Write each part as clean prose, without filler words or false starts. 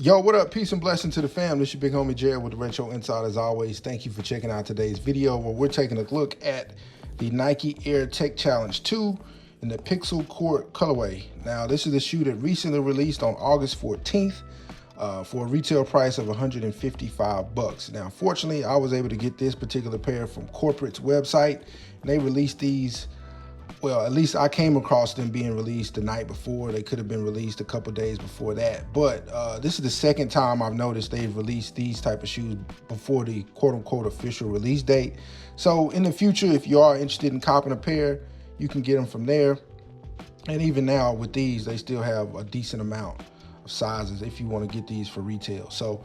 Yo, what up? Peace and blessing to the fam. This is your big homie Jared with the Retro Insight. As always, thank you for checking out today's video where we're taking a look at the Nike Air Tech Challenge 2 in the Pixel Court colorway. Now, this is the shoe that recently released on August 14th for a retail price of $155. Now, fortunately, I was able to get this particular pair from Corporate's website, and they released these. Well, at least I came across them being released the night before. They could have been released a couple days before that. But this is the second time I've noticed they've released these type of shoes before the quote-unquote official release date. So in the future, if you are interested in copping a pair, you can get them from there. And even now with these, they still have a decent amount of sizes if you want to get these for retail. So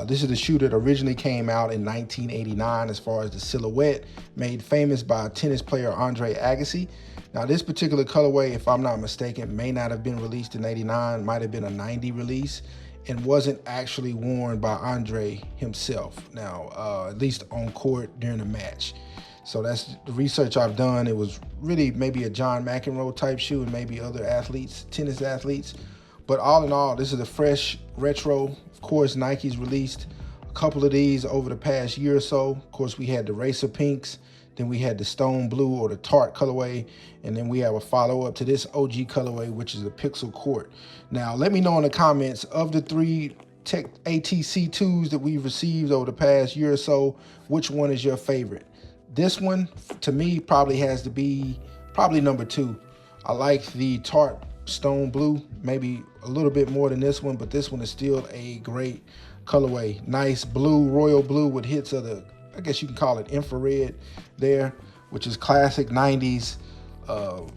this is the shoe that originally came out in 1989 as far as the silhouette, made famous by tennis player Andre Agassi. Now this particular colorway, if I'm not mistaken, may not have been released in 89, might have been a 90 release, and wasn't actually worn by Andre himself. Now, at least on court during a match. So that's the research I've done. It was really maybe a John McEnroe type shoe and maybe other athletes, tennis athletes. But all in all, this is a fresh retro. Of course, Nike's released a couple of these over the past year or so. Of course, we had the Racer Pinks, then we had the Stone Blue or the Tart colorway, and then we have a follow-up to this OG colorway, which is the Pixel Court. Now, let me know in the comments, of the three Tech ATC 2s that we've received over the past year or so, which one is your favorite? This one, to me, probably has to be number 2. I like the Tart Stone Blue, maybe a little bit more than this one, but this one is still a great colorway. Nice blue, royal blue with hits of the, I guess you can call it infrared there, which is classic 90s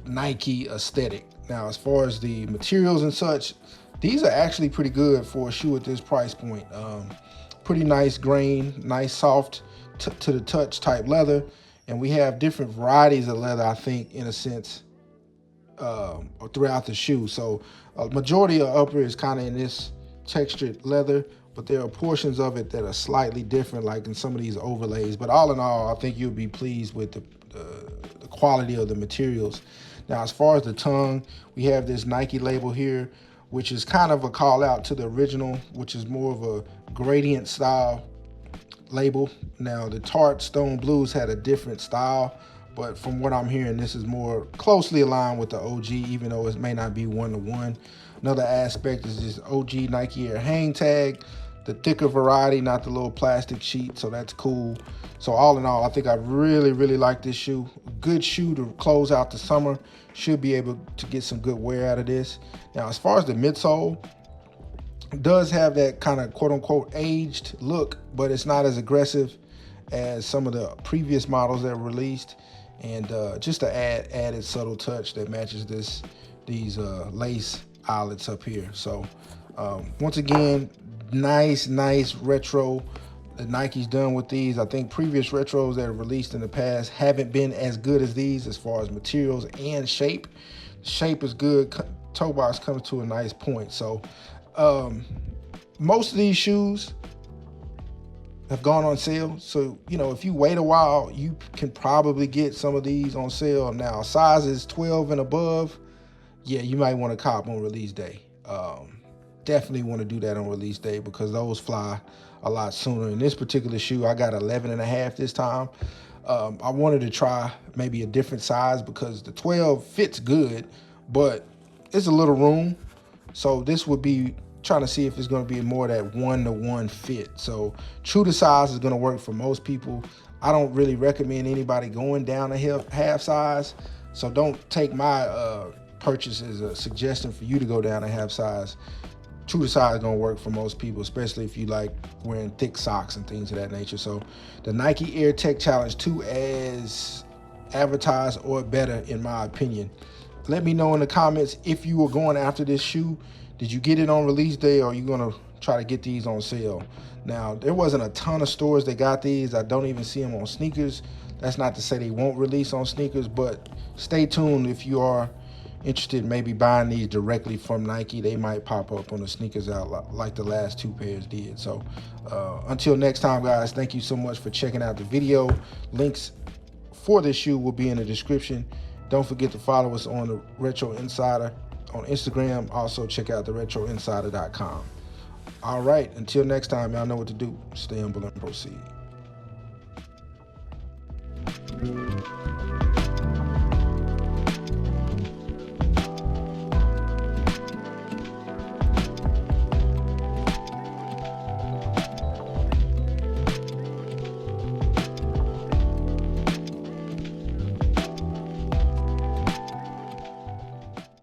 Nike aesthetic. Now, as far as the materials and such, these are actually pretty good for a shoe at this price point. Pretty nice grain, nice soft to the touch type leather, and we have different varieties of leather, I think, in a sense, throughout the shoe. So a majority of upper is kind of in this textured leather, but there are portions of it that are slightly different, like in some of these overlays. But all in all, I think you'll be pleased with the quality of the materials. Now, as far as the tongue, we have this Nike label here, which is kind of a call out to the original, which is more of a gradient style label. Now, the Tart Stone Blues had a different style, but from what I'm hearing, this is more closely aligned with the OG, even though it may not be one-to-one. Another aspect is this OG Nike Air hang tag, the thicker variety, not the little plastic sheet, so that's cool. So all in all, I think I really like this shoe. Good shoe to close out the summer. Should be able to get some good wear out of this. Now, as far as the midsole, it does have that kind of quote-unquote aged look, but it's not as aggressive as some of the previous models that were released. And just to add added subtle touch that matches these lace eyelets up here. So once again, nice retro that Nike's done with these. I think previous retros that are released in the past haven't been as good as these as far as materials and shape. Shape is good. Toe box comes to a nice point. So most of these shoes have gone on sale. So, you know, if you wait a while, you can probably get some of these on sale. Now, sizes 12 and above, yeah, you might want to cop on release day. Definitely want to do that on release day because those fly a lot sooner. In this particular shoe, I got 11.5 this time. I wanted to try maybe a different size because the 12 fits good, but it's a little room. So this would be trying to see if it's going to be more that 1-to-1 fit. So true to size is going to work for most people. I don't really recommend anybody going down a half size. So don't take my purchase as a suggestion for you to go down a half size. True to size is going to work for most people, especially if you like wearing thick socks and things of that nature. So the Nike Air Tech Challenge 2 as advertised or better, in my opinion. Let me know in the comments if you were going after this shoe. Did you get it on release day, or are you going to try to get these on sale? Now, there wasn't a ton of stores that got these. I don't even see them on sneakers. That's not to say they won't release on sneakers, but stay tuned if you are interested in maybe buying these directly from Nike. They might pop up on the sneakers out like the last 2 pairs did. So until next time, guys, thank you so much for checking out the video. Links for this shoe will be in the description. Don't forget to follow us on the Retro Insider on Instagram. Also check out the retroinsider.com. All right, until next time, y'all know what to do. Stay humble and proceed.